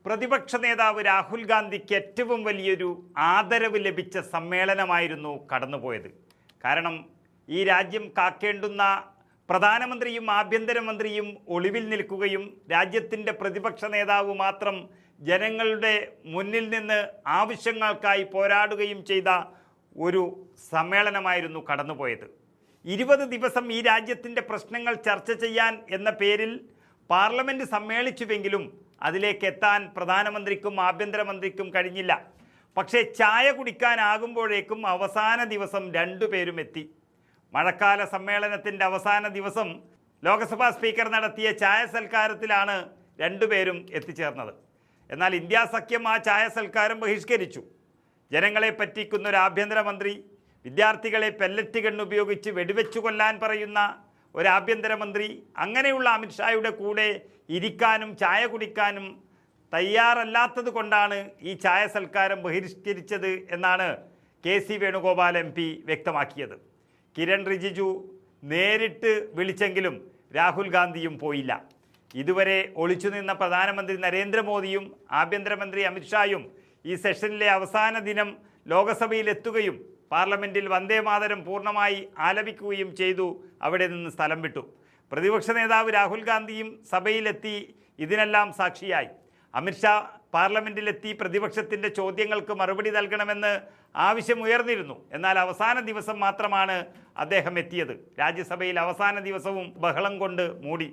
പ്രതിപക്ഷ നേതാവ് രാഹുൽ ഗാന്ധിക്ക് ഏറ്റവും വലിയൊരു ആദരവ് ലഭിച്ച സമ്മേളനമായിരുന്നു കടന്നുപോയത്. കാരണം ഈ രാജ്യം കാക്കേണ്ടുന്ന പ്രധാനമന്ത്രിയും ആഭ്യന്തരമന്ത്രിയും ഒളിവിൽ നിൽക്കുകയും രാജ്യത്തിൻ്റെ പ്രതിപക്ഷ നേതാവ് മാത്രം ജനങ്ങളുടെ മുന്നിൽ നിന്ന് ആവശ്യങ്ങൾക്കായി പോരാടുകയും ചെയ്ത ഒരു സമ്മേളനമായിരുന്നു കടന്നുപോയത്. 20 ദിവസം ഈ രാജ്യത്തിൻ്റെ പ്രശ്നങ്ങൾ ചർച്ച ചെയ്യാൻ എന്ന പേരിൽ പാർലമെൻറ്റ് സമ്മേളിച്ചുവെങ്കിലും അതിലേക്ക് എത്താൻ പ്രധാനമന്ത്രിക്കും ആഭ്യന്തരമന്ത്രിക്കും കഴിഞ്ഞില്ല. പക്ഷേ ചായ കുടിക്കാനാകുമ്പോഴേക്കും അവസാന ദിവസം രണ്ടുപേരും എത്തി. മഴക്കാല സമ്മേളനത്തിൻ്റെ അവസാന ദിവസം ലോക്സഭാ സ്പീക്കർ നടത്തിയ ചായ സൽക്കാരത്തിലാണ് രണ്ടുപേരും എത്തിച്ചേർന്നത്. എന്നാൽ ഇന്ത്യ സഖ്യം ആ ചായ സൽക്കാരം ബഹിഷ്കരിച്ചു. ജനങ്ങളെ പറ്റിക്കുന്ന ഒരു ആഭ്യന്തരമന്ത്രി, വിദ്യാർത്ഥികളെ പെല്ലറ്റ് ഗണ്ണുപയോഗിച്ച് വെടിവെച്ചു കൊല്ലാൻ പറയുന്ന ഒരു ആഭ്യന്തരമന്ത്രി, അങ്ങനെയുള്ള അമിത്ഷായുടെ കൂടെ ഇരിക്കാനും ചായ കുടിക്കാനും തയ്യാറല്ലാത്തത് കൊണ്ടാണ് ഈ ചായ സൽക്കാരം ബഹിഷ്കരിച്ചത് എന്നാണ് KC വേണുഗോപാൽ MP വ്യക്തമാക്കിയത്. കിരൺ റിജിജു നേരിട്ട് വിളിച്ചെങ്കിലും രാഹുൽ ഗാന്ധിയും പോയില്ല. ഇതുവരെ ഒളിച്ചു നിന്ന പ്രധാനമന്ത്രി നരേന്ദ്രമോദിയും ആഭ്യന്തരമന്ത്രി അമിത്ഷായും ഈ സെഷനിലെ അവസാന ദിനം ലോകസഭയിലെത്തുകയും പാർലമെൻറ്റിൽ വന്ദേമാതരം പൂർണ്ണമായി ആലപിക്കുകയും ചെയ്തു. അവിടെ നിന്ന് സ്ഥലം വിട്ടു. പ്രതിപക്ഷ നേതാവ് രാഹുൽ ഗാന്ധിയും സഭയിലെത്തി ഇതിനെല്ലാം സാക്ഷിയായി. അമിത്ഷാ പാർലമെൻറ്റിലെത്തി പ്രതിപക്ഷത്തിൻ്റെ ചോദ്യങ്ങൾക്ക് മറുപടി നൽകണമെന്ന് ആവശ്യമുയർന്നിരുന്നു. എന്നാൽ അവസാന ദിവസം മാത്രമാണ് അദ്ദേഹം എത്തിയത്. രാജ്യസഭയിൽ അവസാന ദിവസവും ബഹളം കൊണ്ട് മൂടി.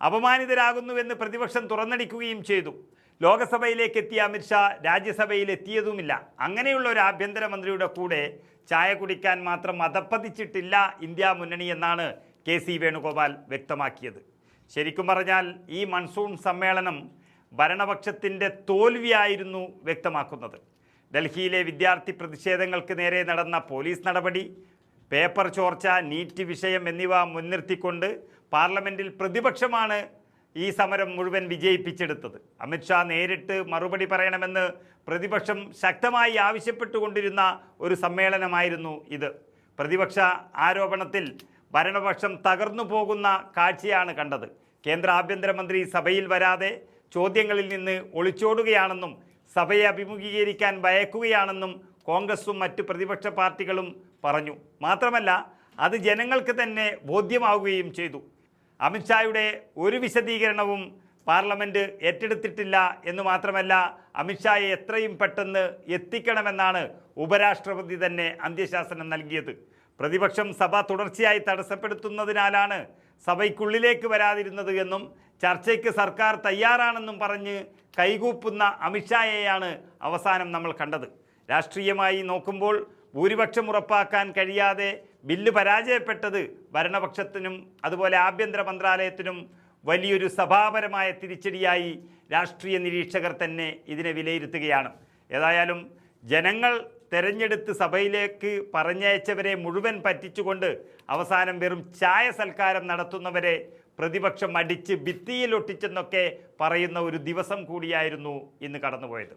അപമാനിതരാകുന്നുവെന്ന് പ്രതിപക്ഷം തുറന്നടിക്കുകയും ചെയ്തു. ലോകസഭയിലേക്ക് എത്തിയ അമിത്ഷാ രാജ്യസഭയിൽ എത്തിയതുമില്ല. അങ്ങനെയുള്ള ഒരു ആഭ്യന്തരമന്ത്രിയുടെ കൂടെ ചായ കുടിക്കാൻ മാത്രം അധപ്പതിച്ചിട്ടില്ല ഇന്ത്യ മുന്നണി എന്നാണ് KC വേണുഗോപാൽ വ്യക്തമാക്കിയത്. ശരിക്കും പറഞ്ഞാൽ ഈ മൺസൂൺ സമ്മേളനം ഭരണപക്ഷത്തിൻ്റെ തോൽവിയായിരുന്നു വ്യക്തമാക്കുന്നത്. ഡൽഹിയിലെ വിദ്യാർത്ഥി പ്രതിഷേധങ്ങൾക്ക് നേരെ നടന്ന പോലീസ് നടപടി, പേപ്പർ ചോർച്ച, നീറ്റ് വിഷയം എന്നിവ മുൻനിർത്തിക്കൊണ്ട് പാർലമെൻറ്റിൽ പ്രതിപക്ഷമാണ് ഈ സമരം മുഴുവൻ വിജയിപ്പിച്ചെടുത്തത്. അമിത്ഷാ നേരിട്ട് മറുപടി പറയണമെന്ന് പ്രതിപക്ഷം ശക്തമായി ആവശ്യപ്പെട്ടുകൊണ്ടിരുന്ന ഒരു സമ്മേളനമായിരുന്നു ഇത്. പ്രതിപക്ഷ ആരോപണത്തിൽ ഭരണപക്ഷം തകർന്നു പോകുന്ന കാഴ്ചയാണ് കണ്ടത്. കേന്ദ്ര ആഭ്യന്തരമന്ത്രി സഭയിൽ വരാതെ ചോദ്യങ്ങളിൽ നിന്ന് ഒളിച്ചോടുകയാണെന്നും സഭയെ അഭിമുഖീകരിക്കാൻ ഭയക്കുകയാണെന്നും കോൺഗ്രസും മറ്റ് പ്രതിപക്ഷ പാർട്ടികളും പറഞ്ഞു. മാത്രമല്ല അത് ജനങ്ങൾക്ക് തന്നെ ബോധ്യമാവുകയും ചെയ്തു. അമിത്ഷായുടെ ഒരു വിശദീകരണവും പാർലമെൻറ്റ് ഏറ്റെടുത്തിട്ടില്ല എന്ന് മാത്രമല്ല, അമിത്ഷായെ എത്രയും പെട്ടെന്ന് എത്തിക്കണമെന്നാണ് ഉപരാഷ്ട്രപതി തന്നെ അന്ത്യശാസനം നൽകിയത്. പ്രതിപക്ഷം സഭ തുടർച്ചയായി തടസ്സപ്പെടുത്തുന്നതിനാലാണ് സഭയ്ക്കുള്ളിലേക്ക് വരാതിരുന്നത് എന്നും ചർച്ചയ്ക്ക് സർക്കാർ തയ്യാറാണെന്നും പറഞ്ഞ് കൈകൂപ്പുന്ന അമിത്ഷായെയാണ് അവസാനം നമ്മൾ കണ്ടത്. രാഷ്ട്രീയമായി നോക്കുമ്പോൾ ഭൂരിപക്ഷം ഉറപ്പാക്കാൻ കഴിയാതെ ബില്ല് പരാജയപ്പെട്ടത് ഭരണപക്ഷത്തിനും അതുപോലെ ആഭ്യന്തര മന്ത്രാലയത്തിനും വലിയൊരു സഭാപരമായ തിരിച്ചടിയായി രാഷ്ട്രീയ നിരീക്ഷകർ തന്നെ ഇതിനെ വിലയിരുത്തുകയാണ്. ഏതായാലും ജനങ്ങൾ തെരഞ്ഞെടുത്ത് സഭയിലേക്ക് പറഞ്ഞയച്ചവരെ മുഴുവൻ പറ്റിച്ചുകൊണ്ട് അവസാനം വെറും ചായ സൽക്കാരം നടത്തുന്നവരെ പ്രതിപക്ഷം അടിച്ച് ഭിത്തിയിൽ ഒട്ടിച്ചെന്നൊക്കെ പറയുന്ന ഒരു ദിവസം കൂടിയായിരുന്നു ഇന്ന് കടന്നുപോയത്.